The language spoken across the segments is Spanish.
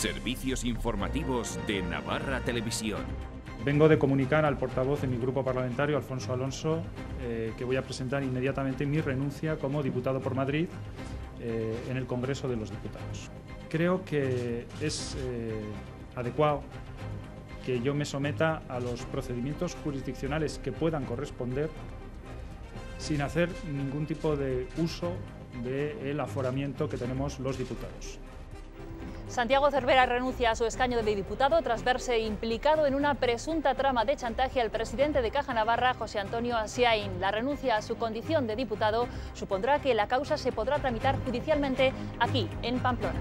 Servicios informativos de Navarra Televisión. Vengo de comunicar al portavoz de mi grupo parlamentario, Alfonso Alonso, que voy a presentar inmediatamente mi renuncia como diputado por Madrid en el Congreso de los Diputados. Creo que es adecuado que yo me someta a los procedimientos jurisdiccionales que puedan corresponder sin hacer ningún tipo de uso del aforamiento que tenemos los diputados. Santiago Cervera renuncia a su escaño de diputado tras verse implicado en una presunta trama de chantaje al presidente de Caja Navarra, José Antonio Asiain. La renuncia a su condición de diputado supondrá que la causa se podrá tramitar judicialmente aquí, en Pamplona.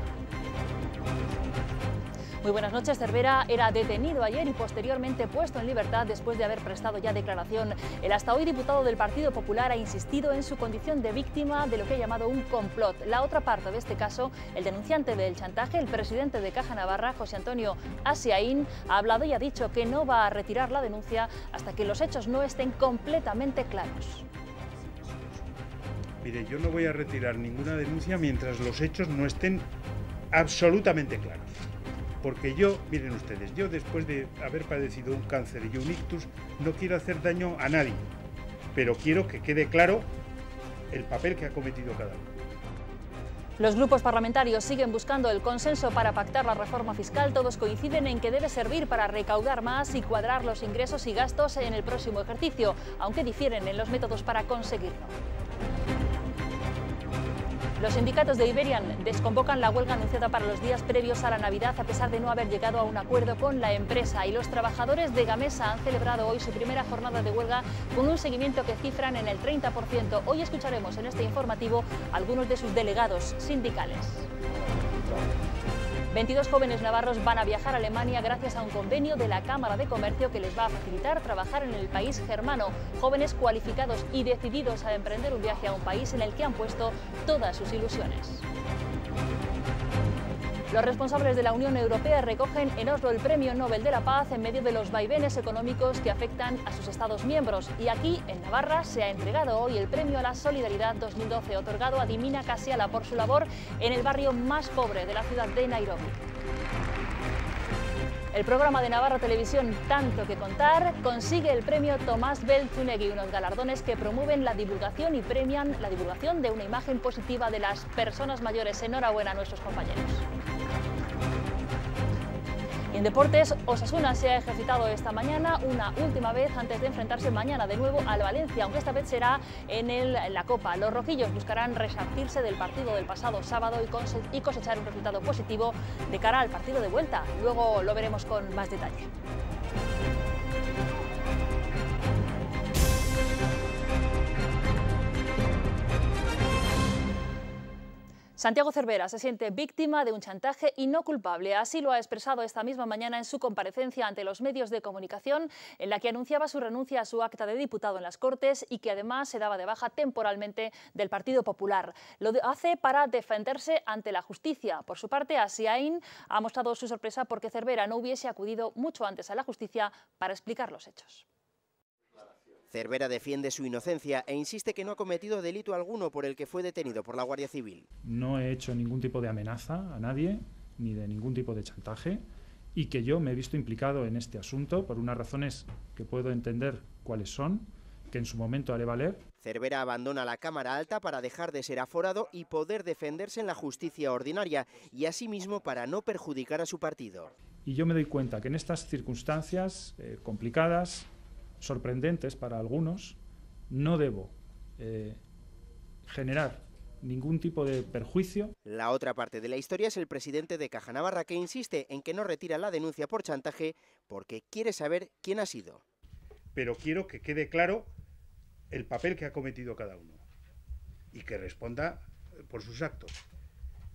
Muy buenas noches. Cervera era detenido ayer y posteriormente puesto en libertad después de haber prestado ya declaración. El hasta hoy diputado del Partido Popular ha insistido en su condición de víctima de lo que ha llamado un complot. La otra parte de este caso, el denunciante del chantaje, el presidente de Caja Navarra, José Antonio Asiain, ha hablado y ha dicho que no va a retirar la denuncia hasta que los hechos no estén completamente claros. Mire, yo no voy a retirar ninguna denuncia mientras los hechos no estén absolutamente claros. Porque yo, miren ustedes, yo después de haber padecido un cáncer y un ictus, no quiero hacer daño a nadie, pero quiero que quede claro el papel que ha cometido cada uno. Los grupos parlamentarios siguen buscando el consenso para pactar la reforma fiscal. Todos coinciden en que debe servir para recaudar más y cuadrar los ingresos y gastos en el próximo ejercicio, aunque difieren en los métodos para conseguirlo. Los sindicatos de Iberian desconvocan la huelga anunciada para los días previos a la Navidad a pesar de no haber llegado a un acuerdo con la empresa, y los trabajadores de Gamesa han celebrado hoy su primera jornada de huelga con un seguimiento que cifran en el 30%. Hoy escucharemos en este informativo a algunos de sus delegados sindicales. 22 jóvenes navarros van a viajar a Alemania gracias a un convenio de la Cámara de Comercio que les va a facilitar trabajar en el país germano. Jóvenes cualificados y decididos a emprender un viaje a un país en el que han puesto todas sus ilusiones. Los responsables de la Unión Europea recogen en Oslo el Premio Nobel de la Paz en medio de los vaivenes económicos que afectan a sus Estados miembros. Y aquí, en Navarra, se ha entregado hoy el Premio a la Solidaridad 2012, otorgado a Dimina Casiala por su labor en el barrio más pobre de la ciudad de Nairobi. El programa de Navarra Televisión Tanto que Contar consigue el premio Tomás Belzunegui, unos galardones que promueven la divulgación y premian la divulgación de una imagen positiva de las personas mayores. Enhorabuena a nuestros compañeros. En deportes, Osasuna se ha ejercitado esta mañana una última vez antes de enfrentarse mañana de nuevo al Valencia, aunque esta vez será en la Copa. Los rojillos buscarán resarcirse del partido del pasado sábado y cosechar un resultado positivo de cara al partido de vuelta. Luego lo veremos con más detalle. Santiago Cervera se siente víctima de un chantaje y no culpable. Así lo ha expresado esta misma mañana en su comparecencia ante los medios de comunicación, en la que anunciaba su renuncia a su acta de diputado en las Cortes y que además se daba de baja temporalmente del Partido Popular. Lo hace para defenderse ante la justicia. Por su parte, Asiain ha mostrado su sorpresa porque Cervera no hubiese acudido mucho antes a la justicia para explicar los hechos. Cervera defiende su inocencia e insiste que no ha cometido delito alguno por el que fue detenido por la Guardia Civil. No he hecho ningún tipo de amenaza a nadie, ni de ningún tipo de chantaje, y que yo me he visto implicado en este asunto por unas razones que puedo entender cuáles son, que en su momento haré valer. Cervera abandona la Cámara Alta para dejar de ser aforado y poder defenderse en la justicia ordinaria, y asimismo para no perjudicar a su partido. Y yo me doy cuenta que en estas circunstancias complicadas, sorprendentes para algunos, no debo generar ningún tipo de perjuicio. La otra parte de la historia es el presidente de Caja Navarra, que insiste en que no retira la denuncia por chantaje porque quiere saber quién ha sido. Pero quiero que quede claro el papel que ha cometido cada uno y que responda por sus actos.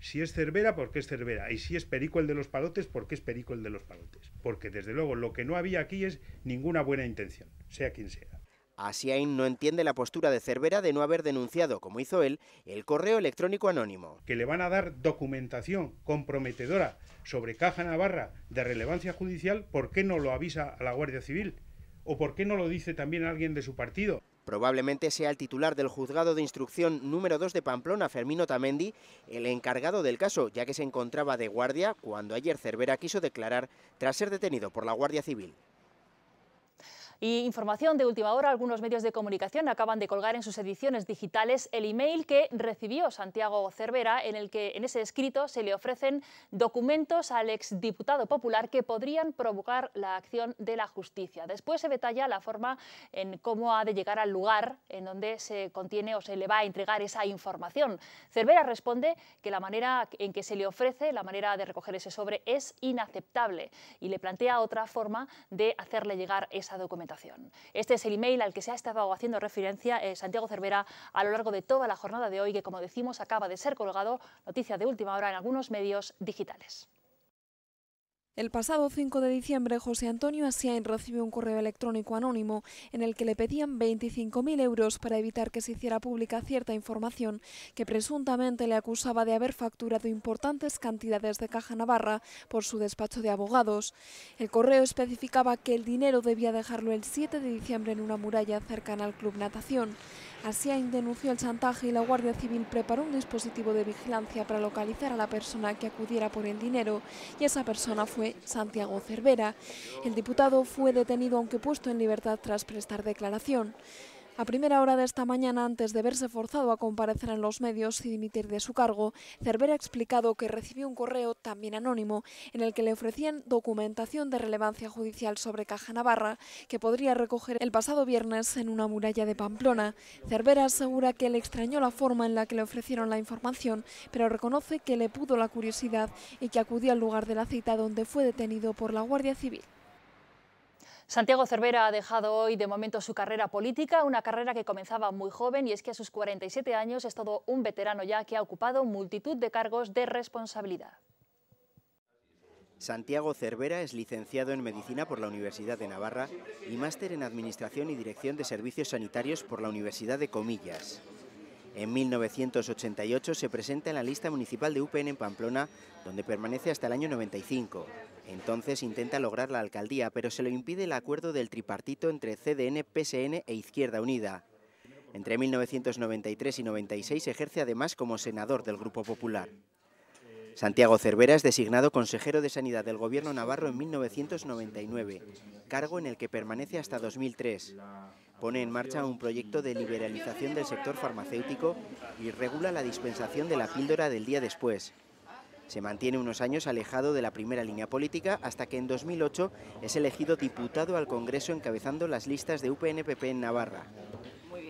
Si es Cervera, ¿por qué es Cervera? Y si es Perico el de los palotes, ¿por qué es Perico el de los palotes? Porque desde luego lo que no había aquí es ninguna buena intención, sea quien sea. Asiain no entiende la postura de Cervera de no haber denunciado, como hizo él, el correo electrónico anónimo. Que le van a dar documentación comprometedora sobre Caja Navarra de relevancia judicial, ¿por qué no lo avisa a la Guardia Civil? ¿O por qué no lo dice también alguien de su partido? Probablemente sea el titular del Juzgado de Instrucción número 2 de Pamplona, Fermín Otamendi, el encargado del caso, ya que se encontraba de guardia cuando ayer Cervera quiso declarar tras ser detenido por la Guardia Civil. Y información de última hora, algunos medios de comunicación acaban de colgar en sus ediciones digitales el email que recibió Santiago Cervera, en el que en ese escrito se le ofrecen documentos al exdiputado popular que podrían provocar la acción de la justicia. Después se detalla la forma en cómo ha de llegar al lugar en donde se contiene o se le va a entregar esa información. Cervera responde que la manera en que se le ofrece, la manera de recoger ese sobre, es inaceptable y le plantea otra forma de hacerle llegar esa documentación. Este es el email al que se ha estado haciendo referencia Santiago Cervera a lo largo de toda la jornada de hoy, que, como decimos, acaba de ser colgado, noticia de última hora, en algunos medios digitales. El pasado 5 de diciembre, José Antonio Asiain recibió un correo electrónico anónimo en el que le pedían 25.000 euros para evitar que se hiciera pública cierta información que presuntamente le acusaba de haber facturado importantes cantidades de Caja Navarra por su despacho de abogados. El correo especificaba que el dinero debía dejarlo el 7 de diciembre en una muralla cercana al Club Natación. Asiain denunció el chantaje y la Guardia Civil preparó un dispositivo de vigilancia para localizar a la persona que acudiera por el dinero, y esa persona fue Santiago Cervera. El diputado fue detenido, aunque puesto en libertad tras prestar declaración. A primera hora de esta mañana, antes de verse forzado a comparecer en los medios y dimitir de su cargo, Cervera ha explicado que recibió un correo, también anónimo, en el que le ofrecían documentación de relevancia judicial sobre Caja Navarra, que podría recoger el pasado viernes en una muralla de Pamplona. Cervera asegura que le extrañó la forma en la que le ofrecieron la información, pero reconoce que le pudo la curiosidad y que acudió al lugar de la cita, donde fue detenido por la Guardia Civil. Santiago Cervera ha dejado hoy de momento su carrera política, una carrera que comenzaba muy joven, y es que a sus 47 años es todo un veterano ya que ha ocupado multitud de cargos de responsabilidad. Santiago Cervera es licenciado en Medicina por la Universidad de Navarra y máster en Administración y Dirección de Servicios Sanitarios por la Universidad de Comillas. En 1988 se presenta en la lista municipal de UPN en Pamplona, donde permanece hasta el año 95. Entonces intenta lograr la alcaldía, pero se lo impide el acuerdo del tripartito entre CDN, PSN e Izquierda Unida. Entre 1993 y 96 ejerce además como senador del Grupo Popular. Santiago Cervera es designado consejero de Sanidad del Gobierno navarro en 1999, cargo en el que permanece hasta 2003. Pone en marcha un proyecto de liberalización del sector farmacéutico y regula la dispensación de la píldora del día después. Se mantiene unos años alejado de la primera línea política hasta que en 2008 es elegido diputado al Congreso encabezando las listas de UPN-PP en Navarra.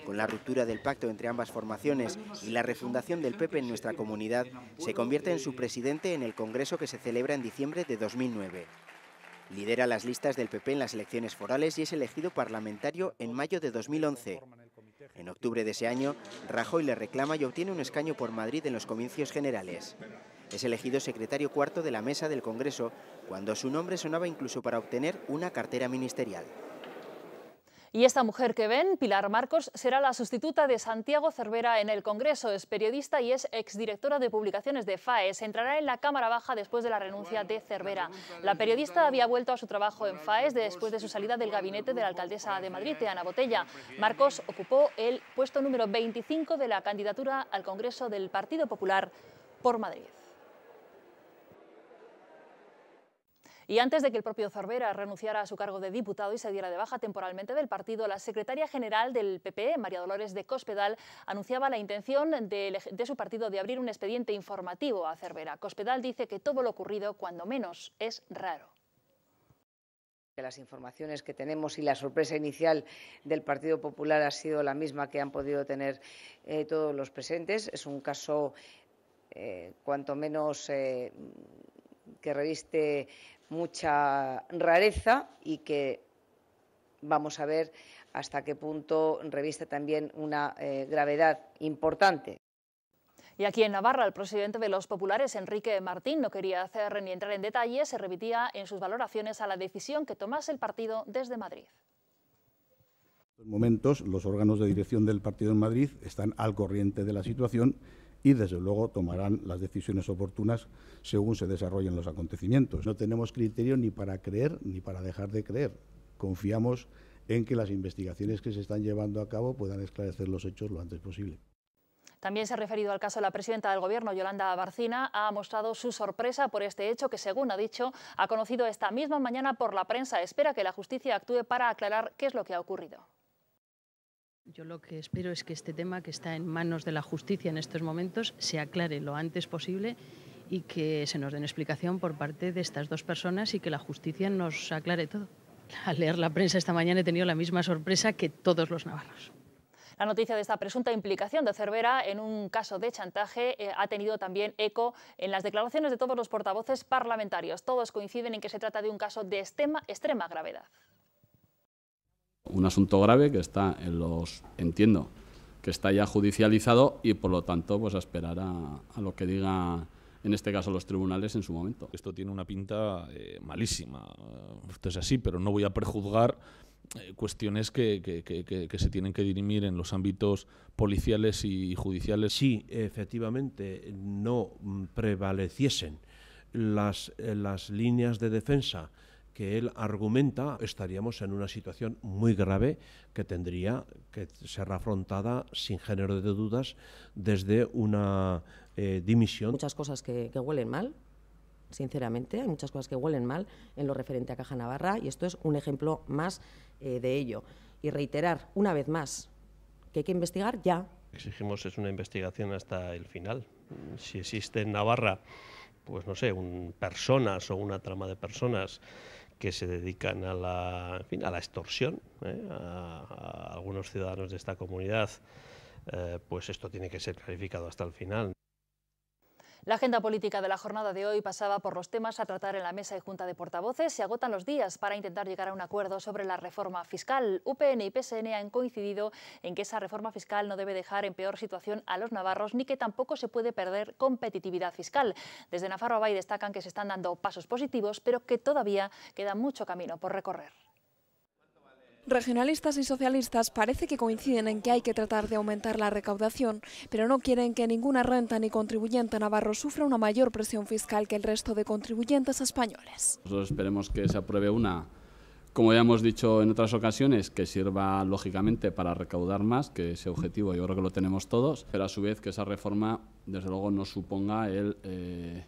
Con la ruptura del pacto entre ambas formaciones y la refundación del PP en nuestra comunidad, se convierte en su presidente en el Congreso que se celebra en diciembre de 2009. Lidera las listas del PP en las elecciones forales y es elegido parlamentario en mayo de 2011. En octubre de ese año, Rajoy le reclama y obtiene un escaño por Madrid en los comicios generales. Es elegido secretario cuarto de la mesa del Congreso, cuando su nombre sonaba incluso para obtener una cartera ministerial. Y esta mujer que ven, Pilar Marcos, será la sustituta de Santiago Cervera en el Congreso. Es periodista y es exdirectora de publicaciones de FAES. Entrará en la Cámara Baja después de la renuncia de Cervera. La periodista había vuelto a su trabajo en FAES después de su salida del gabinete de la alcaldesa de Madrid, Ana Botella. Marcos ocupó el puesto número 25 de la candidatura al Congreso del Partido Popular por Madrid. Y antes de que el propio Cervera renunciara a su cargo de diputado y se diera de baja temporalmente del partido, la secretaria general del PP, María Dolores de Cospedal, anunciaba la intención de su partido de abrir un expediente informativo a Cervera. Cospedal dice que todo lo ocurrido, cuando menos, es raro. Las informaciones que tenemos y la sorpresa inicial del Partido Popular ha sido la misma que han podido tener todos los presentes. Es un caso, cuanto menos, que reviste mucha rareza y que vamos a ver hasta qué punto reviste también una gravedad importante. Y aquí en Navarra, el presidente de los populares, Enrique Martín, no quería hacer ni entrar en detalles, se remitía en sus valoraciones a la decisión que tomase el partido desde Madrid. En estos momentos, los órganos de dirección del partido en Madrid están al corriente de la situación y, desde luego, tomarán las decisiones oportunas según se desarrollen los acontecimientos. No tenemos criterio ni para creer ni para dejar de creer. Confiamos en que las investigaciones que se están llevando a cabo puedan esclarecer los hechos lo antes posible. También se ha referido al caso la presidenta del Gobierno, Yolanda Barcina, ha mostrado su sorpresa por este hecho que, según ha dicho, ha conocido esta misma mañana por la prensa. Espera que la justicia actúe para aclarar qué es lo que ha ocurrido. Yo lo que espero es que este tema, que está en manos de la justicia en estos momentos, se aclare lo antes posible y que se nos den explicación por parte de estas dos personas y que la justicia nos aclare todo. Al leer la prensa esta mañana he tenido la misma sorpresa que todos los navarros. La noticia de esta presunta implicación de Cervera en un caso de chantaje ha tenido también eco en las declaraciones de todos los portavoces parlamentarios. Todos coinciden en que se trata de un caso de extrema gravedad. Un asunto grave que está entiendo que está ya judicializado y por lo tanto pues a esperar a lo que diga en este caso los tribunales en su momento. Esto tiene una pinta malísima, esto es así, pero no voy a prejuzgar cuestiones que se tienen que dirimir en los ámbitos policiales y judiciales. Si efectivamente no prevaleciesen las líneas de defensa que él argumenta, estaríamos en una situación muy grave que tendría que ser afrontada sin género de dudas desde una dimisión. Muchas cosas que huelen mal, sinceramente, hay muchas cosas que huelen mal en lo referente a Caja Navarra y esto es un ejemplo más de ello. Y reiterar una vez más que hay que investigar ya. Exigimos es una investigación hasta el final. Si existe en Navarra, pues no sé, personas o una trama de personas que se dedican a la extorsión a algunos ciudadanos de esta comunidad, pues esto tiene que ser clarificado hasta el final. La agenda política de la jornada de hoy pasaba por los temas a tratar en la mesa y junta de portavoces. Se agotan los días para intentar llegar a un acuerdo sobre la reforma fiscal. UPN y PSN han coincidido en que esa reforma fiscal no debe dejar en peor situación a los navarros ni que tampoco se puede perder competitividad fiscal. Desde Nafarroa Bai destacan que se están dando pasos positivos, pero que todavía queda mucho camino por recorrer. Regionalistas y socialistas parece que coinciden en que hay que tratar de aumentar la recaudación, pero no quieren que ninguna renta ni contribuyente navarro sufra una mayor presión fiscal que el resto de contribuyentes españoles. Nosotros esperemos que se apruebe una, como ya hemos dicho en otras ocasiones, que sirva lógicamente para recaudar más, que ese objetivo yo creo que lo tenemos todos, pero a su vez que esa reforma desde luego no suponga el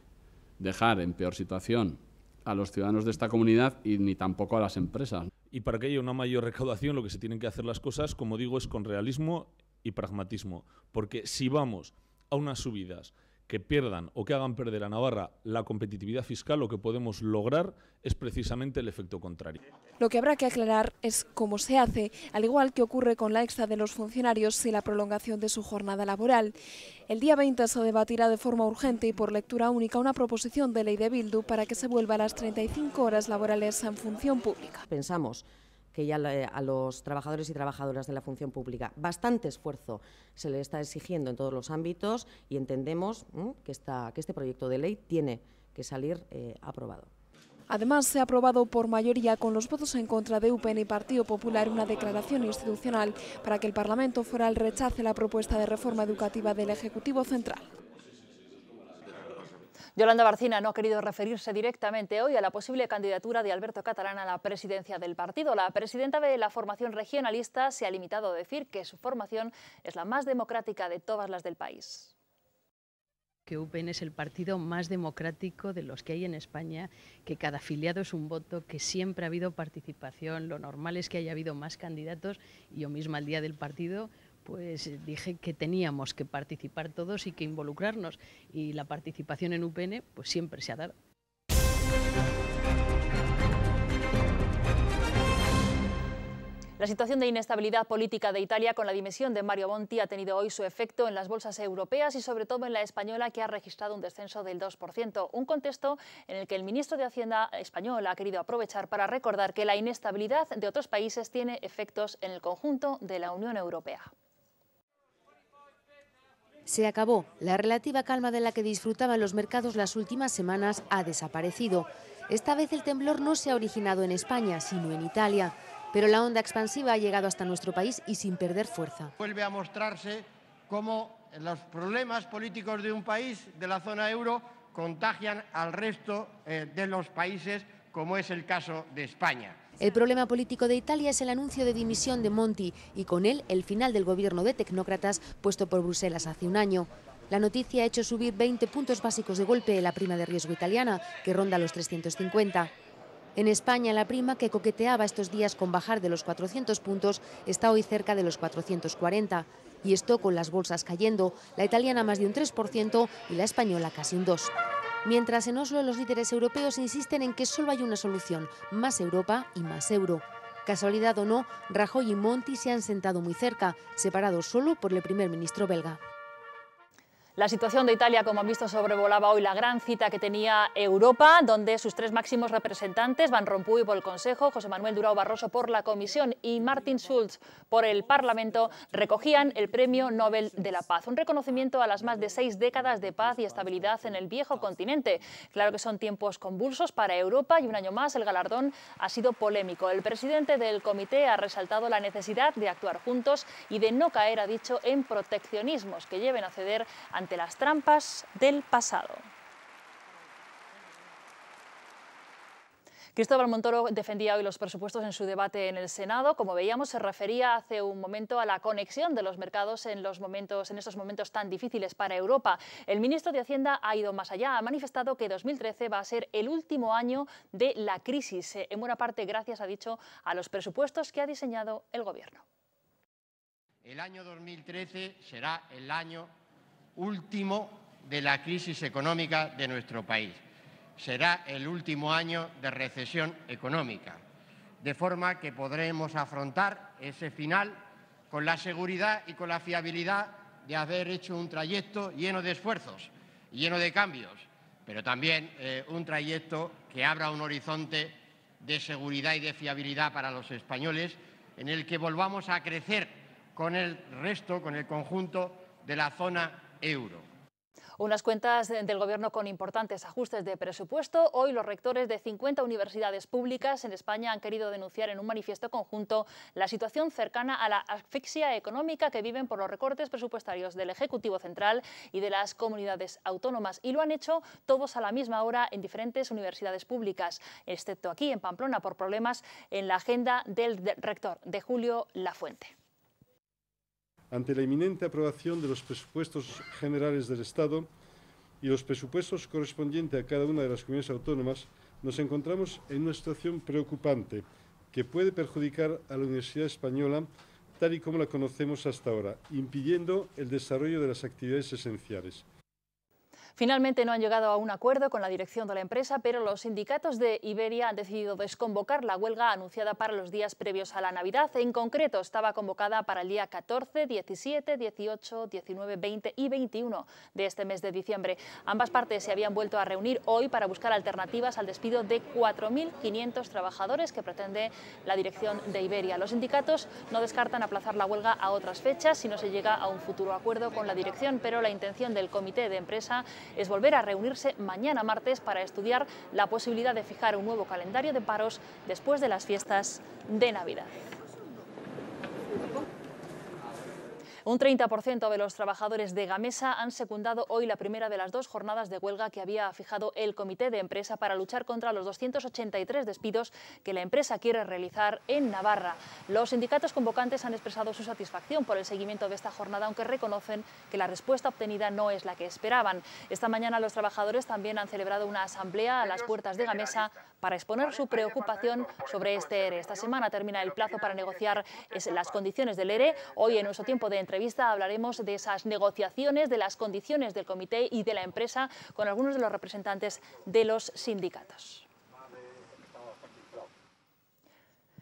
dejar en peor situación a los ciudadanos de esta comunidad y ni tampoco a las empresas. Y para que haya una mayor recaudación lo que se tienen que hacer las cosas, como digo, es con realismo y pragmatismo. Porque si vamos a unas subidas que pierdan o que hagan perder a Navarra la competitividad fiscal, lo que podemos lograr es precisamente el efecto contrario. Lo que habrá que aclarar es cómo se hace, al igual que ocurre con la extra de los funcionarios y la prolongación de su jornada laboral. El día 20 se debatirá de forma urgente y por lectura única una proposición de ley de Bildu para que se vuelva a las 35 horas laborales en función pública. Pensamos que ya a los trabajadores y trabajadoras de la función pública bastante esfuerzo se le está exigiendo en todos los ámbitos y entendemos que este proyecto de ley tiene que salir aprobado. Además, se ha aprobado por mayoría con los votos en contra de UPN y Partido Popular una declaración institucional para que el Parlamento Foral rechace la propuesta de reforma educativa del Ejecutivo Central. Yolanda Barcina no ha querido referirse directamente hoy a la posible candidatura de Alberto Catalán a la presidencia del partido. La presidenta de la formación regionalista se ha limitado a decir que su formación es la más democrática de todas las del país. Que UPN es el partido más democrático de los que hay en España, que cada afiliado es un voto, que siempre ha habido participación, lo normal es que haya habido más candidatos y yo misma al día del partido pues dije que teníamos que participar todos y que involucrarnos y la participación en UPN pues siempre se ha dado. La situación de inestabilidad política de Italia con la dimisión de Mario Monti ha tenido hoy su efecto en las bolsas europeas y sobre todo en la española, que ha registrado un descenso del 2%. Un contexto en el que el ministro de Hacienda español ha querido aprovechar para recordar que la inestabilidad de otros países tiene efectos en el conjunto de la Unión Europea. Se acabó. La relativa calma de la que disfrutaban los mercados las últimas semanas ha desaparecido. Esta vez el temblor no se ha originado en España, sino en Italia. Pero la onda expansiva ha llegado hasta nuestro país y sin perder fuerza. Vuelve a mostrarse cómo los problemas políticos de un país de la zona euro contagian al resto de los países como es el caso de España. El problema político de Italia es el anuncio de dimisión de Monti y con él el final del gobierno de tecnócratas puesto por Bruselas hace un año. La noticia ha hecho subir 20 puntos básicos de golpe la prima de riesgo italiana, que ronda los 350. En España, la prima, que coqueteaba estos días con bajar de los 400 puntos, está hoy cerca de los 440. Y esto con las bolsas cayendo, la italiana más de un 3% y la española casi un 2%. Mientras en Oslo los líderes europeos insisten en que solo hay una solución, más Europa y más euro. Casualidad o no, Rajoy y Monti se han sentado muy cerca, separados solo por el primer ministro belga. La situación de Italia, como han visto, sobrevolaba hoy la gran cita que tenía Europa, donde sus tres máximos representantes, Van Rompuy por el Consejo, José Manuel Durão Barroso por la Comisión y Martin Schulz por el Parlamento, recogían el Premio Nobel de la Paz, un reconocimiento a las más de 6 décadas de paz y estabilidad en el viejo continente. Claro que son tiempos convulsos para Europa y un año más el galardón ha sido polémico. El presidente del comité ha resaltado la necesidad de actuar juntos y de no caer, ha dicho, en proteccionismos que lleven a ceder ante las trampas del pasado. Cristóbal Montoro defendía hoy los presupuestos en su debate en el Senado. Como veíamos, se refería hace un momento a la conexión de los mercados en estos momentos tan difíciles para Europa. El ministro de Hacienda ha ido más allá, ha manifestado que 2013 va a ser el último año de la crisis, en buena parte gracias, ha dicho, a los presupuestos que ha diseñado el Gobierno. El año 2013 será el año último de la crisis económica de nuestro país. Será el último año de recesión económica, de forma que podremos afrontar ese final con la seguridad y con la fiabilidad de haber hecho un trayecto lleno de esfuerzos, lleno de cambios, pero también un trayecto que abra un horizonte de seguridad y de fiabilidad para los españoles, en el que volvamos a crecer con el resto, con el conjunto de la zona euro. Unas cuentas del Gobierno con importantes ajustes de presupuesto. Hoy los rectores de 50 universidades públicas en España han querido denunciar en un manifiesto conjunto la situación cercana a la asfixia económica que viven por los recortes presupuestarios del Ejecutivo Central y de las comunidades autónomas. Y lo han hecho todos a la misma hora en diferentes universidades públicas, excepto aquí en Pamplona, por problemas en la agenda del rector, de Julio Lafuente. Ante la inminente aprobación de los presupuestos generales del Estado y los presupuestos correspondientes a cada una de las comunidades autónomas, nos encontramos en una situación preocupante que puede perjudicar a la Universidad Española tal y como la conocemos hasta ahora, impidiendo el desarrollo de las actividades esenciales. Finalmente no han llegado a un acuerdo con la dirección de la empresa, pero los sindicatos de Iberia han decidido desconvocar la huelga anunciada para los días previos a la Navidad. En concreto, estaba convocada para el día 14, 17, 18, 19, 20 y 21 de este mes de diciembre. Ambas partes se habían vuelto a reunir hoy para buscar alternativas al despido de 4.500 trabajadores que pretende la dirección de Iberia. Los sindicatos no descartan aplazar la huelga a otras fechas si no se llega a un futuro acuerdo con la dirección, pero la intención del comité de empresa es volver a reunirse mañana martes para estudiar la posibilidad de fijar un nuevo calendario de paros después de las fiestas de Navidad. Un 30% de los trabajadores de Gamesa han secundado hoy la primera de las 2 jornadas de huelga que había fijado el comité de empresa para luchar contra los 283 despidos que la empresa quiere realizar en Navarra. Los sindicatos convocantes han expresado su satisfacción por el seguimiento de esta jornada, aunque reconocen que la respuesta obtenida no es la que esperaban. Esta mañana los trabajadores también han celebrado una asamblea a las puertas de Gamesa para exponer su preocupación sobre este ERE. Esta semana termina el plazo para negociar las condiciones del ERE. Hoy, en nuestro tiempo de entrevista, hablaremos de esas negociaciones, de las condiciones del comité y de la empresa con algunos de los representantes de los sindicatos.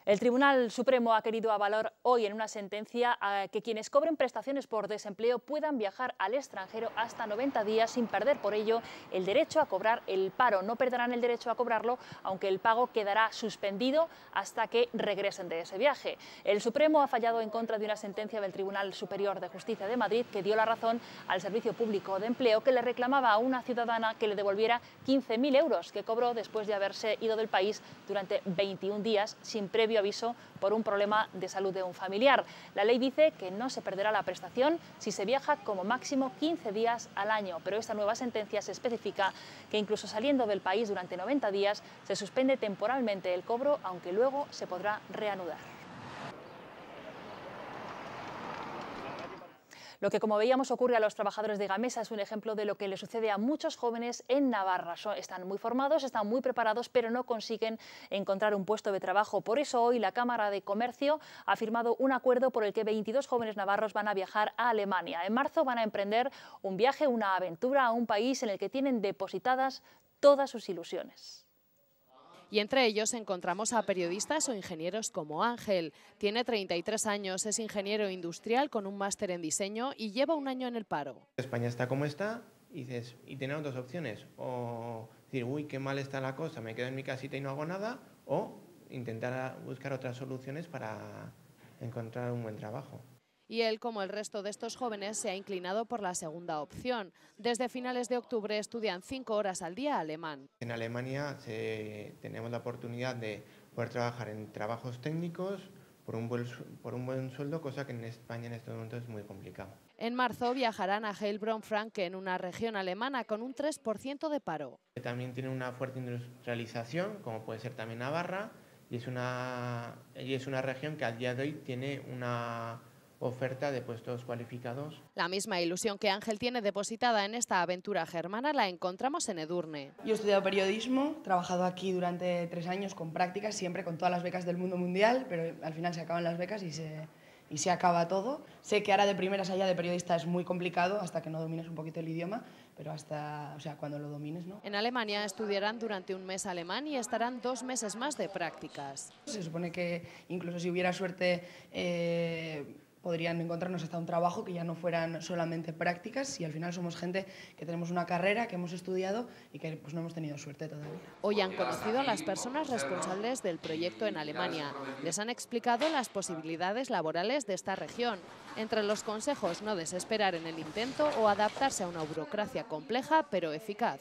El Tribunal Supremo ha querido avalar hoy en una sentencia que quienes cobren prestaciones por desempleo puedan viajar al extranjero hasta 90 días sin perder por ello el derecho a cobrar el paro. No perderán el derecho a cobrarlo, aunque el pago quedará suspendido hasta que regresen de ese viaje. El Supremo ha fallado en contra de una sentencia del Tribunal Superior de Justicia de Madrid que dio la razón al Servicio Público de Empleo, que le reclamaba a una ciudadana que le devolviera 15.000 euros que cobró después de haberse ido del país durante 21 días sin previo previo aviso por un problema de salud de un familiar. La ley dice que no se perderá la prestación si se viaja como máximo 15 días al año, pero esta nueva sentencia se especifica que incluso saliendo del país durante 90 días se suspende temporalmente el cobro, aunque luego se podrá reanudar. Lo que, como veíamos, ocurre a los trabajadores de Gamesa es un ejemplo de lo que le sucede a muchos jóvenes en Navarra. Están muy formados, están muy preparados, pero no consiguen encontrar un puesto de trabajo. Por eso hoy la Cámara de Comercio ha firmado un acuerdo por el que 22 jóvenes navarros van a viajar a Alemania. En marzo van a emprender un viaje, una aventura a un país en el que tienen depositadas todas sus ilusiones. Y entre ellos encontramos a periodistas o ingenieros como Ángel. Tiene 33 años, es ingeniero industrial con un máster en diseño y lleva un año en el paro. España está como está y dices, y tenemos dos opciones, o decir, uy, qué mal está la cosa, me quedo en mi casita y no hago nada, o intentar buscar otras soluciones para encontrar un buen trabajo. Y él, como el resto de estos jóvenes, se ha inclinado por la segunda opción. Desde finales de octubre estudian 5 horas al día alemán. En Alemania tenemos la oportunidad de poder trabajar en trabajos técnicos por un buen sueldo, cosa que en España en este momento es muy complicado. En marzo viajarán a Heilbronn-Franken, una región alemana con un 3% de paro. También tiene una fuerte industrialización, como puede ser también Navarra, y es una región que al día de hoy tiene una oferta de puestos cualificados. La misma ilusión que Ángel tiene depositada en esta aventura germana la encontramos en Edurne. Yo he estudiado periodismo, he trabajado aquí durante 3 años con prácticas, siempre con todas las becas del mundo mundial, pero al final se acaban las becas y se acaba todo. Sé que ahora de primeras allá de periodista es muy complicado hasta que no domines un poquito el idioma, pero cuando lo domines, ¿no? En Alemania estudiarán durante un mes alemán y estarán 2 meses más de prácticas. Se supone que incluso si hubiera suerte podrían encontrarnos hasta un trabajo que ya no fueran solamente prácticas, y al final somos gente que tenemos una carrera, que hemos estudiado y que pues no hemos tenido suerte todavía. Hoy han conocido a las personas responsables del proyecto en Alemania. Les han explicado las posibilidades laborales de esta región. Entre los consejos, no desesperar en el intento o adaptarse a una burocracia compleja pero eficaz.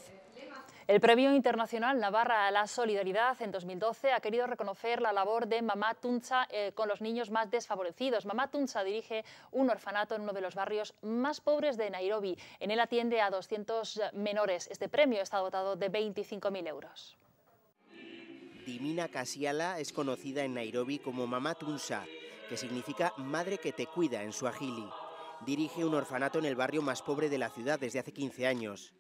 El Premio Internacional Navarra a la Solidaridad en 2012 ha querido reconocer la labor de Mamá Tunça con los niños más desfavorecidos. Mamá Tunça dirige un orfanato en uno de los barrios más pobres de Nairobi. En él atiende a 200 menores. Este premio está dotado de 25.000 euros. Dimina Kasiala es conocida en Nairobi como Mamá Tunça, que significa madre que te cuida en suajili. Dirige un orfanato en el barrio más pobre de la ciudad desde hace 15 años.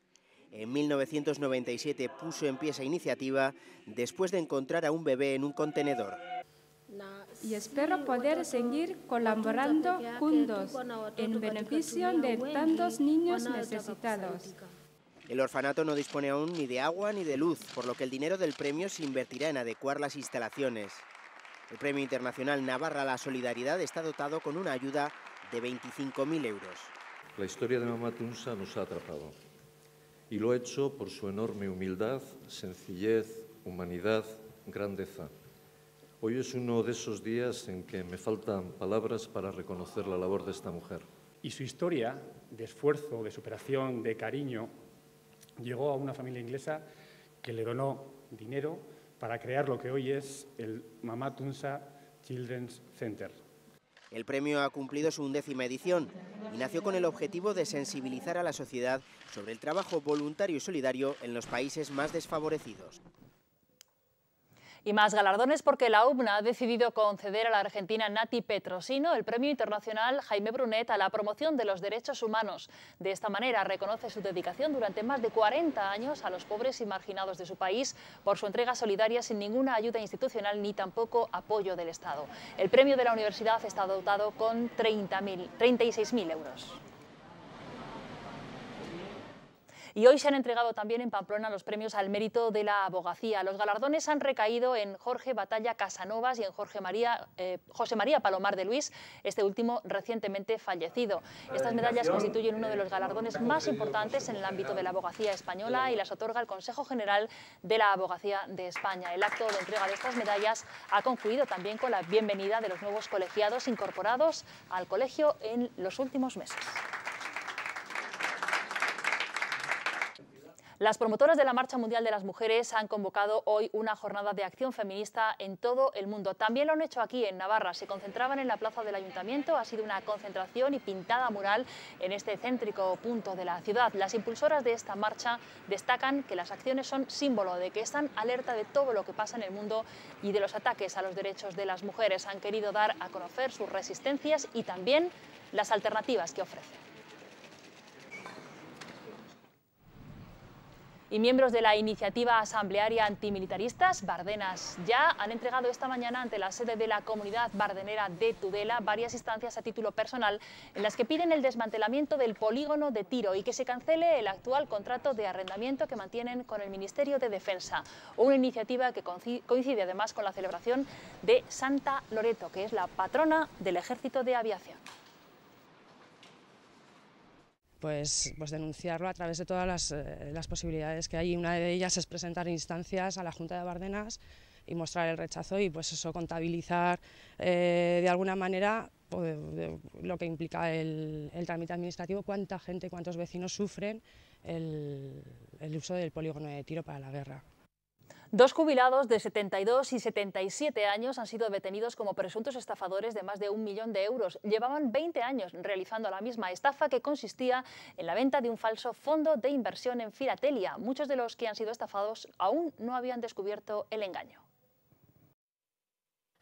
En 1997 puso en pie esa iniciativa después de encontrar a un bebé en un contenedor. Y espero poder seguir colaborando juntos en beneficio de tantos niños necesitados. El orfanato no dispone aún ni de agua ni de luz, por lo que el dinero del premio se invertirá en adecuar las instalaciones. El Premio Internacional Navarra a la Solidaridad está dotado con una ayuda de 25.000 euros. La historia de Mamá Tunça nos ha atrapado. Y lo ha hecho por su enorme humildad, sencillez, humanidad, grandeza. Hoy es uno de esos días en que me faltan palabras para reconocer la labor de esta mujer. Y su historia de esfuerzo, de superación, de cariño, llegó a una familia inglesa que le donó dinero para crear lo que hoy es el Mamá Tunça Children's Center. El premio ha cumplido su 11ª edición y nació con el objetivo de sensibilizar a la sociedad sobre el trabajo voluntario y solidario en los países más desfavorecidos. Y más galardones porque la UBNA ha decidido conceder a la argentina Nati Petrosino el Premio Internacional Jaime Brunet a la promoción de los derechos humanos. De esta manera reconoce su dedicación durante más de 40 años a los pobres y marginados de su país por su entrega solidaria sin ninguna ayuda institucional ni tampoco apoyo del Estado. El premio de la universidad está dotado con 36.000 euros. Y hoy se han entregado también en Pamplona los premios al mérito de la abogacía. Los galardones han recaído en Jorge Batalla Casanovas y en José María Palomar de Luis, este último recientemente fallecido. Estas medallas constituyen uno de los galardones más importantes en el ámbito de la abogacía española y las otorga el Consejo General de la Abogacía de España. El acto de entrega de estas medallas ha concluido también con la bienvenida de los nuevos colegiados incorporados al colegio en los últimos meses. Las promotoras de la Marcha Mundial de las Mujeres han convocado hoy una jornada de acción feminista en todo el mundo. También lo han hecho aquí en Navarra. Se concentraban en la plaza del Ayuntamiento. Ha sido una concentración y pintada mural en este céntrico punto de la ciudad. Las impulsoras de esta marcha destacan que las acciones son símbolo de que están alerta de todo lo que pasa en el mundo y de los ataques a los derechos de las mujeres. Han querido dar a conocer sus resistencias y también las alternativas que ofrecen. Y miembros de la iniciativa asamblearia antimilitaristas, Bardenas Ya, han entregado esta mañana ante la sede de la comunidad bardenera de Tudela varias instancias a título personal en las que piden el desmantelamiento del polígono de tiro y que se cancele el actual contrato de arrendamiento que mantienen con el Ministerio de Defensa. Una iniciativa que coincide además con la celebración de Santa Loreto, que es la patrona del Ejército de Aviación. Pues denunciarlo a través de todas las posibilidades que hay. Una de ellas es presentar instancias a la Junta de Bardenas y mostrar el rechazo y pues eso, contabilizar de alguna manera lo que implica el trámite administrativo, cuánta gente, cuántos vecinos sufren el uso del polígono de tiro para la guerra. Dos jubilados de 72 y 77 años han sido detenidos como presuntos estafadores de más de 1 millón de euros. Llevaban 20 años realizando la misma estafa que consistía en la venta de un falso fondo de inversión en filatelia. Muchos de los que han sido estafados aún no habían descubierto el engaño.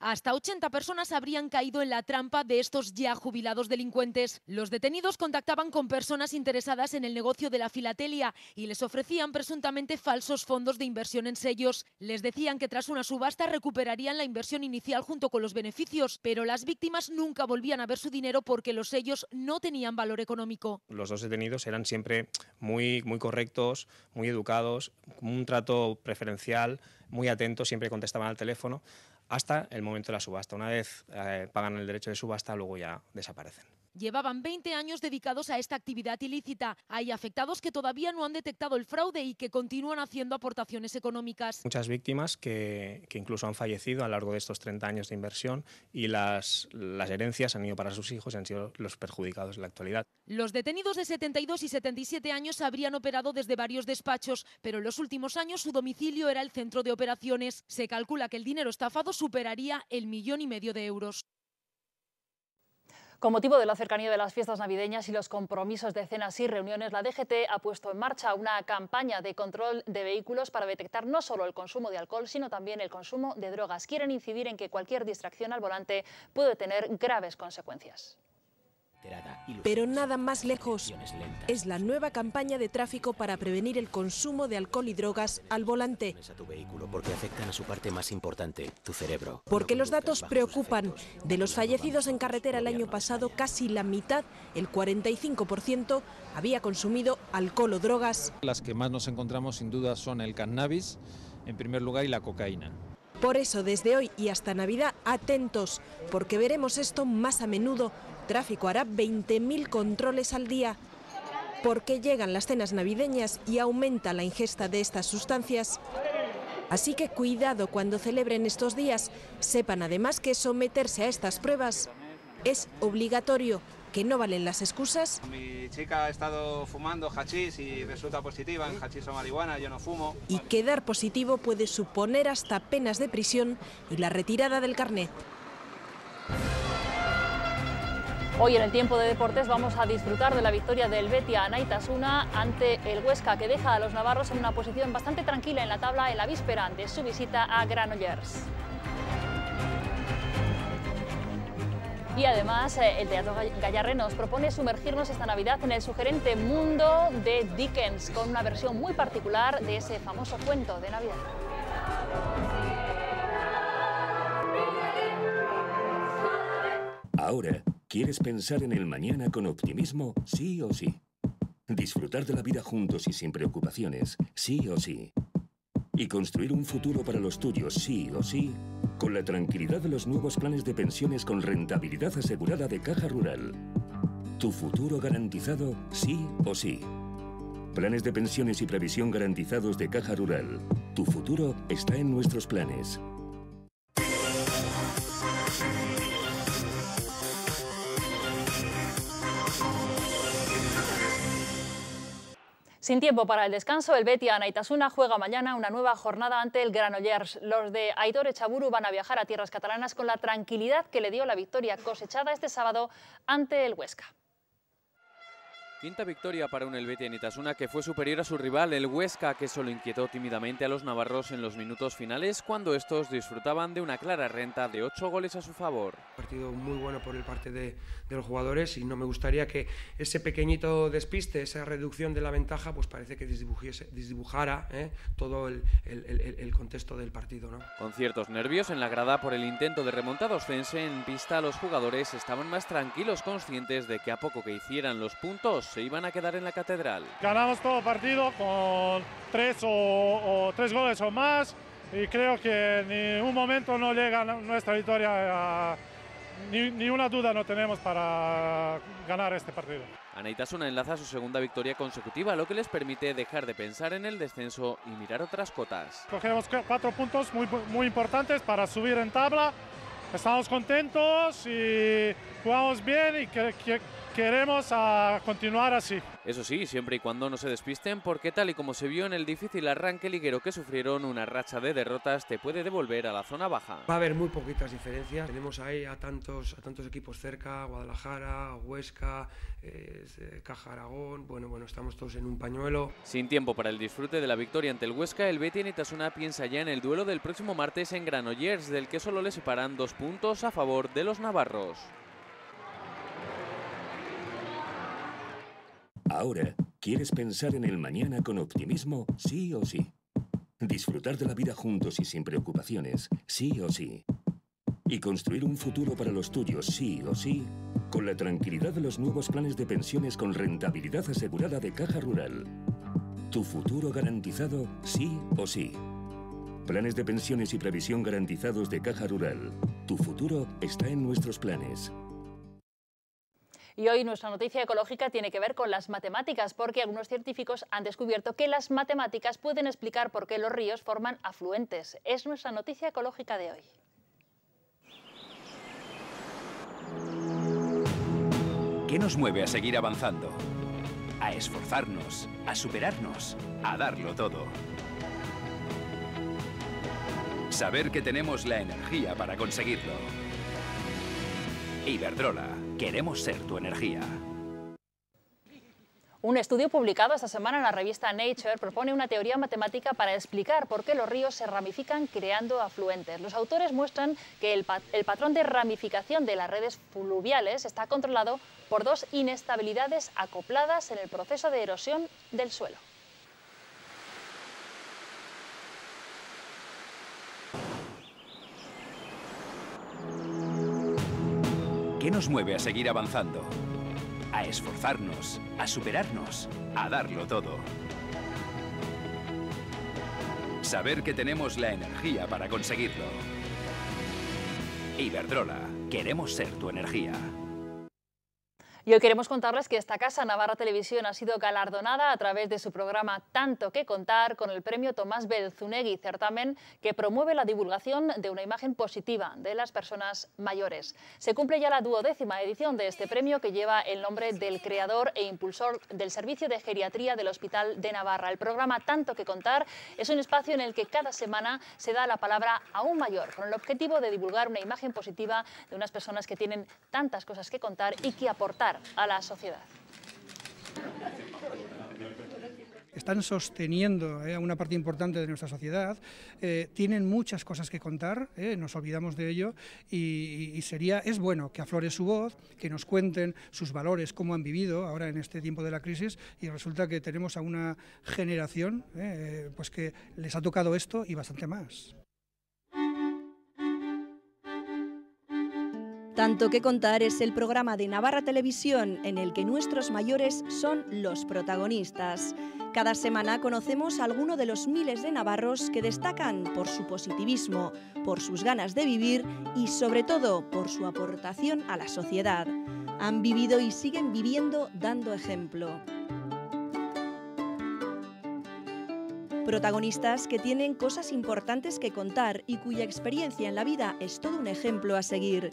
Hasta 80 personas habrían caído en la trampa de estos ya jubilados delincuentes. Los detenidos contactaban con personas interesadas en el negocio de la filatelia y les ofrecían presuntamente falsos fondos de inversión en sellos. Les decían que tras una subasta recuperarían la inversión inicial junto con los beneficios, pero las víctimas nunca volvían a ver su dinero porque los sellos no tenían valor económico. Los dos detenidos eran siempre muy correctos, muy educados, con un trato preferencial, muy atentos, siempre contestaban al teléfono, hasta el momento de la subasta. Una vez pagan el derecho de subasta, luego ya desaparecen. Llevaban 20 años dedicados a esta actividad ilícita. Hay afectados que todavía no han detectado el fraude y que continúan haciendo aportaciones económicas. Muchas víctimas que incluso han fallecido a lo largo de estos 30 años de inversión y las herencias han ido para sus hijos y han sido los perjudicados en la actualidad. Los detenidos de 72 y 77 años habrían operado desde varios despachos, pero en los últimos años su domicilio era el centro de operaciones. Se calcula que el dinero estafado superaría el 1,5 millones de euros. Con motivo de la cercanía de las fiestas navideñas y los compromisos de cenas y reuniones, la DGT ha puesto en marcha una campaña de control de vehículos para detectar no solo el consumo de alcohol, sino también el consumo de drogas. Quieren incidir en que cualquier distracción al volante puede tener graves consecuencias. Pero nada más lejos. Es la nueva campaña de tráfico para prevenir el consumo de alcohol y drogas al volante. Porque afectan a su parte más importante, tu cerebro. Porque los datos preocupan. De los fallecidos en carretera el año pasado, casi la mitad, el 45%, había consumido alcohol o drogas. Las que más nos encontramos sin duda son el cannabis, en primer lugar, y la cocaína. Por eso, desde hoy y hasta Navidad, atentos, porque veremos esto más a menudo. Tráfico hará 20.000 controles al día. Porque llegan las cenas navideñas y aumenta la ingesta de estas sustancias. Así que cuidado cuando celebren estos días. Sepan además que someterse a estas pruebas es obligatorio, que no valen las excusas. Mi chica ha estado fumando hachís y resulta positiva en hachís o marihuana, yo no fumo. Y quedar positivo puede suponer hasta penas de prisión y la retirada del carnet. Hoy en el tiempo de deportes vamos a disfrutar de la victoria del Betia Anaitasuna ante el Huesca, que deja a los navarros en una posición bastante tranquila en la tabla en la víspera de su visita a Granollers. Y además el Teatro Gayarre nos propone sumergirnos esta Navidad en el sugerente mundo de Dickens, con una versión muy particular de ese famoso cuento de Navidad. Ahora, ¿quieres pensar en el mañana con optimismo? Sí o sí. Disfrutar de la vida juntos y sin preocupaciones, sí o sí. Y construir un futuro para los tuyos, sí o sí, con la tranquilidad de los nuevos planes de pensiones con rentabilidad asegurada de Caja Rural. Tu futuro garantizado, sí o sí. Planes de pensiones y previsión garantizados de Caja Rural. Tu futuro está en nuestros planes. Sin tiempo para el descanso, el Betia Anaitasuna juega mañana una nueva jornada ante el Granollers. Los de Aitor Echaburu van a viajar a tierras catalanas con la tranquilidad que le dio la victoria cosechada este sábado ante el Huesca. Quinta victoria para un Helvetia Anaitasuna que fue superior a su rival, el Huesca, que solo inquietó tímidamente a los navarros en los minutos finales cuando estos disfrutaban de una clara renta de 8 goles a su favor. Partido muy bueno por el parte de los jugadores y no me gustaría que ese pequeñito despiste, esa reducción de la ventaja, pues parece que desdibujara todo el contexto del partido, ¿no? Con ciertos nervios en la grada por el intento de remontada oscense, en pista los jugadores estaban más tranquilos, conscientes de que a poco que hicieran los puntos se iban a quedar en la catedral. Ganamos todo el partido con 3 goles o más y creo que en ningún momento no llega nuestra victoria, ni una duda no tenemos para ganar este partido. Anaitasuna enlaza su segunda victoria consecutiva, lo que les permite dejar de pensar en el descenso y mirar otras cotas. Cogemos 4 puntos muy importantes para subir en tabla. Estamos contentos y jugamos bien y queremos continuar así. Eso sí, siempre y cuando no se despisten, porque tal y como se vio en el difícil arranque liguero que sufrieron, una racha de derrotas te puede devolver a la zona baja. Va a haber muy poquitas diferencias. Tenemos ahí a tantos equipos cerca, Guadalajara, Huesca, Caja Aragón. Bueno, estamos todos en un pañuelo. Sin tiempo para el disfrute de la victoria ante el Huesca, el Betia Anaitasuna piensa ya en el duelo del próximo martes en Granollers, del que solo le separan 2 puntos a favor de los navarros. Ahora, ¿quieres pensar en el mañana con optimismo? Sí o sí. Disfrutar de la vida juntos y sin preocupaciones, sí o sí. Y construir un futuro para los tuyos, sí o sí, con la tranquilidad de los nuevos planes de pensiones con rentabilidad asegurada de Caja Rural. Tu futuro garantizado, sí o sí. Planes de pensiones y previsión garantizados de Caja Rural. Tu futuro está en nuestros planes. Y hoy nuestra noticia ecológica tiene que ver con las matemáticas, porque algunos científicos han descubierto que las matemáticas pueden explicar por qué los ríos forman afluentes. Es nuestra noticia ecológica de hoy. ¿Qué nos mueve a seguir avanzando? A esforzarnos, a superarnos, a darlo todo. Saber que tenemos la energía para conseguirlo. Iberdrola, queremos ser tu energía. Un estudio publicado esta semana en la revista Nature propone una teoría matemática para explicar por qué los ríos se ramifican creando afluentes. Los autores muestran que el patrón de ramificación de las redes fluviales está controlado por 2 inestabilidades acopladas en el proceso de erosión del suelo. ¿Qué nos mueve a seguir avanzando? A esforzarnos, a superarnos, a darlo todo. Saber que tenemos la energía para conseguirlo. Iberdrola, queremos ser tu energía. Y hoy queremos contarles que esta casa, Navarra Televisión, ha sido galardonada a través de su programa Tanto que contar con el premio Tomás Belzunegui, certamen que promueve la divulgación de una imagen positiva de las personas mayores. Se cumple ya la 12ª edición de este premio, que lleva el nombre del creador e impulsor del servicio de geriatría del Hospital de Navarra. El programa Tanto que contar es un espacio en el que cada semana se da la palabra a un mayor, con el objetivo de divulgar una imagen positiva de unas personas que tienen tantas cosas que contar y que aportar a la sociedad. Están sosteniendo a una parte importante de nuestra sociedad, tienen muchas cosas que contar, nos olvidamos de ello y es bueno que aflore su voz, que nos cuenten sus valores, cómo han vivido ahora en este tiempo de la crisis, y resulta que tenemos a una generación pues que les ha tocado esto y bastante más. Tanto que contar es el programa de Navarra Televisión en el que nuestros mayores son los protagonistas. Cada semana conocemos a alguno de los miles de navarros que destacan por su positivismo, por sus ganas de vivir y sobre todo por su aportación a la sociedad. Han vivido y siguen viviendo dando ejemplo. Protagonistas que tienen cosas importantes que contar y cuya experiencia en la vida es todo un ejemplo a seguir.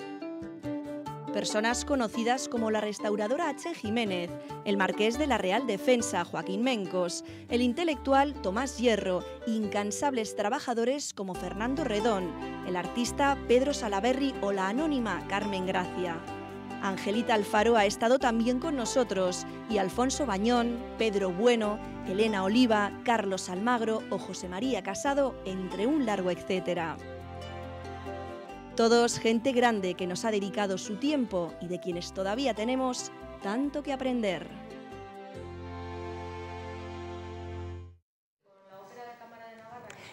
Personas conocidas como la restauradora H. Jiménez, el marqués de la Real Defensa, Joaquín Mencos, el intelectual Tomás Hierro, incansables trabajadores como Fernando Redón, el artista Pedro Salaberry o la anónima Carmen Gracia. Angelita Alfaro ha estado también con nosotros y Alfonso Bañón, Pedro Bueno, Elena Oliva, Carlos Almagro o José María Casado, entre un largo etcétera. Todos gente grande que nos ha dedicado su tiempo y de quienes todavía tenemos tanto que aprender.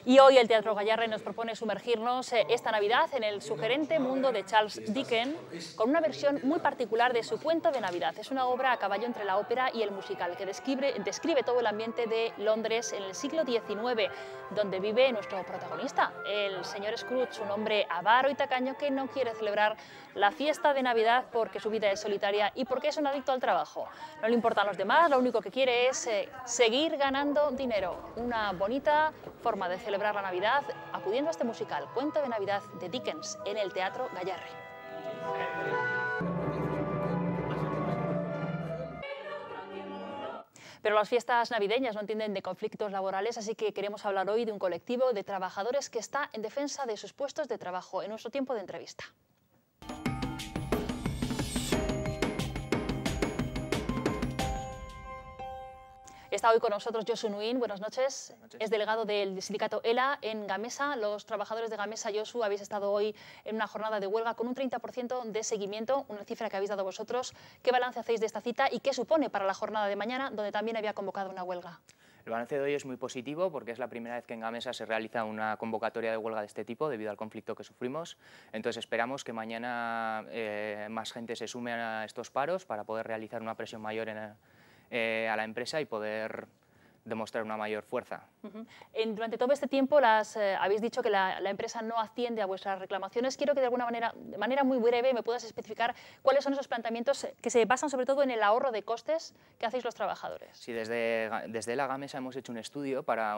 Y hoy el Teatro Gayarre nos propone sumergirnos esta Navidad en el sugerente mundo de Charles Dickens con una versión muy particular de su cuento de Navidad. Es una obra a caballo entre la ópera y el musical que describe todo el ambiente de Londres en el siglo XIX, donde vive nuestro protagonista, el señor Scrooge, un hombre avaro y tacaño que no quiere celebrar la fiesta de Navidad porque su vida es solitaria y porque es un adicto al trabajo. No le importan los demás, lo único que quiere es seguir ganando dinero. Una bonita forma de celebrar la Navidad acudiendo a este musical, Cuento de Navidad de Dickens, en el Teatro Gayarre. Pero las fiestas navideñas no entienden de conflictos laborales, así que queremos hablar hoy de un colectivo de trabajadores que está en defensa de sus puestos de trabajo en nuestro tiempo de entrevista. Está hoy con nosotros Josu Nuin, buenas noches. Es delegado del sindicato ELA en Gamesa. Los trabajadores de Gamesa, Josu, habéis estado hoy en una jornada de huelga con un 30% de seguimiento, una cifra que habéis dado vosotros. ¿Qué balance hacéis de esta cita y qué supone para la jornada de mañana, donde también había convocado una huelga? El balance de hoy es muy positivo porque es la primera vez que en Gamesa se realiza una convocatoria de huelga de este tipo debido al conflicto que sufrimos. Entonces esperamos que mañana más gente se sume a estos paros para poder realizar una presión mayor a la empresa y poder demostrar una mayor fuerza. Durante todo este tiempo habéis dicho que la empresa no atiende a vuestras reclamaciones. Quiero que de manera muy breve me puedas especificar cuáles son esos planteamientos que se basan sobre todo en el ahorro de costes que hacéis los trabajadores. Sí, desde la Gamesa hemos hecho un estudio para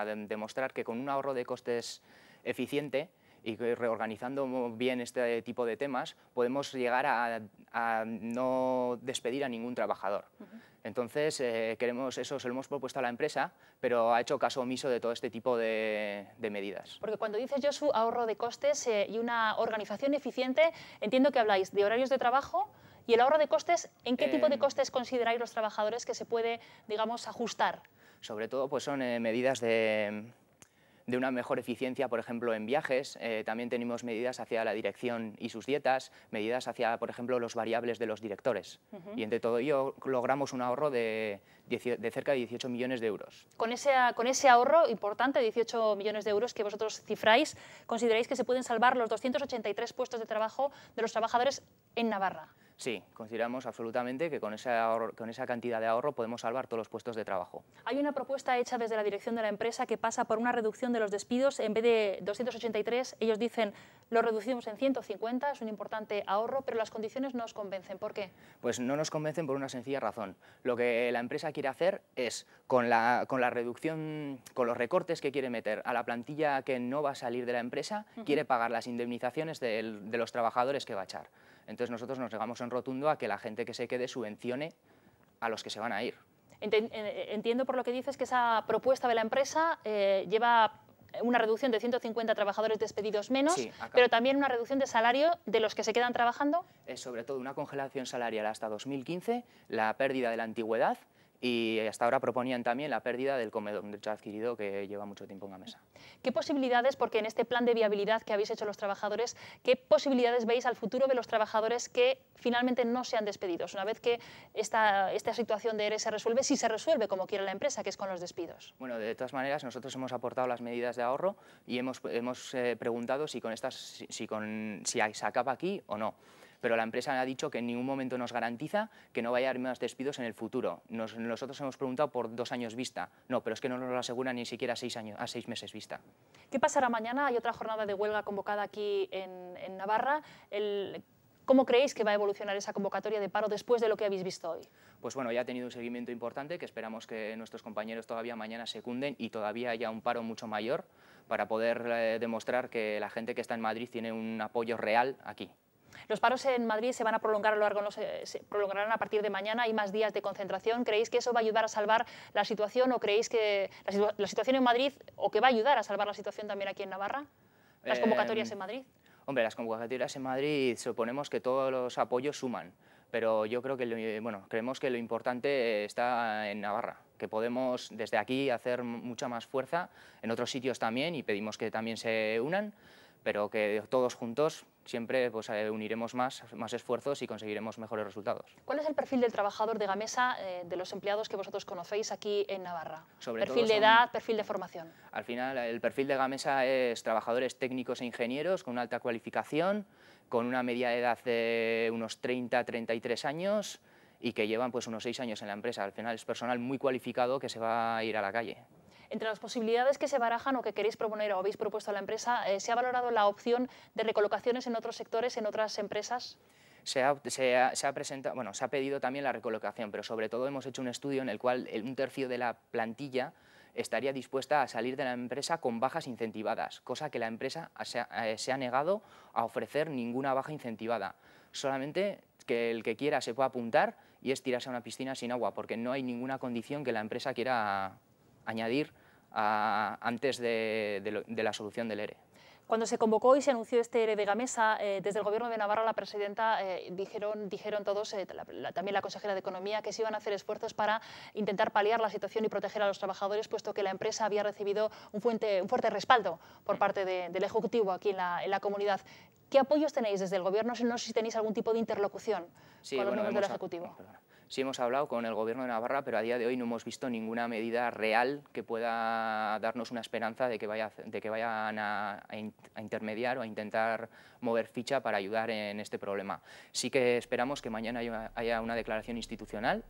demostrar que con un ahorro de costes eficiente y que reorganizando bien este tipo de temas podemos llegar a no despedir a ningún trabajador. Entonces, eso se lo hemos propuesto a la empresa, pero ha hecho caso omiso de todo este tipo de medidas. Porque cuando dices, Josu, ahorro de costes y una organización eficiente, entiendo que habláis de horarios de trabajo y el ahorro de costes. ¿En qué tipo de costes consideráis los trabajadores que se puede, digamos, ajustar? Sobre todo, pues son medidas de una mejor eficiencia, por ejemplo, en viajes. También tenemos medidas hacia la dirección y sus dietas, medidas hacia, por ejemplo, los variables de los directores. Y entre todo ello logramos un ahorro de cerca de 18 millones de euros. Con ese ahorro importante, 18 millones de euros que vosotros cifráis, ¿consideráis que se pueden salvar los 283 puestos de trabajo de los trabajadores en Navarra? Sí, consideramos absolutamente que con esa cantidad de ahorro podemos salvar todos los puestos de trabajo. Hay una propuesta hecha desde la dirección de la empresa que pasa por una reducción de los despidos. En vez de 283, ellos dicen lo reducimos en 150, es un importante ahorro, pero las condiciones no os convencen. ¿Por qué? Pues no nos convencen por una sencilla razón. Lo que la empresa quiere hacer es, con la reducción, con los recortes que quiere meter a la plantilla que no va a salir de la empresa, quiere pagar las indemnizaciones de los trabajadores que va a echar. Entonces nosotros nos negamos en rotundo a que la gente que se quede subvencione a los que se van a ir. Entiendo por lo que dices que esa propuesta de la empresa lleva una reducción de 150 trabajadores despedidos menos, sí, pero también una reducción de salario de los que se quedan trabajando. Es sobre todo una congelación salarial hasta 2015, la pérdida de la antigüedad y hasta ahora proponían también la pérdida del comedor, un derecho adquirido que lleva mucho tiempo en la mesa. ¿Qué posibilidades, porque en este plan de viabilidad que habéis hecho los trabajadores, qué posibilidades veis al futuro de los trabajadores que finalmente no sean despedidos, una vez que esta situación de ERE se resuelve, si se resuelve como quiere la empresa, que es con los despidos? Bueno, de todas maneras, nosotros hemos aportado las medidas de ahorro y hemos preguntado si se acaba aquí o no. Pero la empresa ha dicho que en ningún momento nos garantiza que no vaya a haber más despidos en el futuro. Nosotros hemos preguntado por 2 años vista. No, pero es que no nos lo aseguran ni siquiera a 6 meses vista. ¿Qué pasará mañana? Hay otra jornada de huelga convocada aquí en Navarra. ¿Cómo creéis que va a evolucionar esa convocatoria de paro después de lo que habéis visto hoy? Pues bueno, ya ha tenido un seguimiento importante que esperamos que nuestros compañeros todavía mañana secunden y todavía haya un paro mucho mayor para poder demostrar que la gente que está en Madrid tiene un apoyo real aquí. Los paros en Madrid se van a prolongar a lo largo, se prolongarán a partir de mañana, hay más días de concentración. ¿Creéis que eso va a ayudar a salvar la situación o creéis que la situación en Madrid o que va a ayudar a salvar la situación también aquí en Navarra? ¿Las convocatorias en Madrid? Hombre, las convocatorias en Madrid suponemos que todos los apoyos suman, pero yo creo que creemos que lo importante está en Navarra, que podemos desde aquí hacer mucha más fuerza, en otros sitios también, y pedimos que también se unan, pero que todos juntos siempre pues, uniremos más esfuerzos y conseguiremos mejores resultados. ¿Cuál es el perfil del trabajador de Gamesa, de los empleados que vosotros conocéis aquí en Navarra? Sobre perfil todo de edad, perfil de formación. Al final, el perfil de Gamesa es trabajadores técnicos e ingenieros con una alta cualificación, con una media de edad de unos 30-33 años y que llevan pues, unos 6 años en la empresa. Al final es personal muy cualificado que se va a ir a la calle. Entre las posibilidades que se barajan o que queréis proponer o habéis propuesto a la empresa, ¿se ha valorado la opción de recolocaciones en otros sectores, en otras empresas? Se ha pedido también la recolocación, pero sobre todo hemos hecho un estudio en el cual un tercio de la plantilla estaría dispuesta a salir de la empresa con bajas incentivadas, cosa que la empresa se ha negado a ofrecer ninguna baja incentivada. Solamente que el que quiera se pueda apuntar y es tirarse a una piscina sin agua, porque no hay ninguna condición que la empresa quiera añadir antes de la solución del ERE. Cuando se convocó y se anunció este ERE de Gamesa, desde el Gobierno de Navarra, la presidenta, dijeron todos, también la consejera de Economía, que se iban a hacer esfuerzos para intentar paliar la situación y proteger a los trabajadores, puesto que la empresa había recibido un fuerte respaldo por parte del Ejecutivo aquí en la comunidad. ¿Qué apoyos tenéis desde el Gobierno? No sé si tenéis algún tipo de interlocución con los miembros del Ejecutivo. Sí, hemos hablado con el Gobierno de Navarra, pero a día de hoy no hemos visto ninguna medida real que pueda darnos una esperanza de que vayan a intermediar o a intentar mover ficha para ayudar en este problema. Sí que esperamos que mañana haya una declaración institucional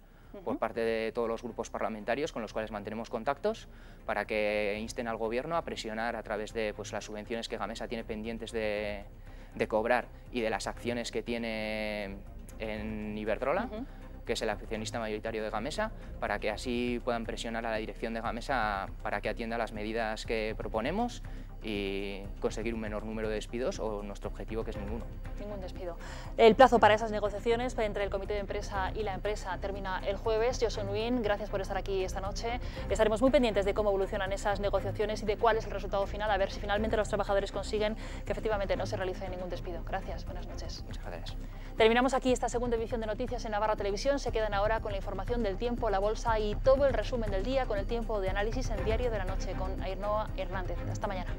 por parte de todos los grupos parlamentarios con los cuales mantenemos contactos para que insten al Gobierno a presionar a través de pues, las subvenciones que Gamesa tiene pendientes de cobrar y de las acciones que tiene en Iberdrola, que es el accionista mayoritario de Gamesa, para que así puedan presionar a la dirección de Gamesa para que atienda las medidas que proponemos y conseguir un menor número de despidos o nuestro objetivo que es ninguno. Ningún despido. El plazo para esas negociaciones entre el comité de empresa y la empresa termina el jueves. Josu Nguyen, gracias por estar aquí esta noche. Estaremos muy pendientes de cómo evolucionan esas negociaciones y de cuál es el resultado final, a ver si finalmente los trabajadores consiguen que efectivamente no se realice ningún despido. Gracias, buenas noches. Muchas gracias. Terminamos aquí esta segunda edición de Noticias en Navarra Televisión. Se quedan ahora con la información del tiempo, la bolsa y todo el resumen del día con el tiempo de análisis en Diario de la Noche con Ainhoa Hernández. Hasta mañana.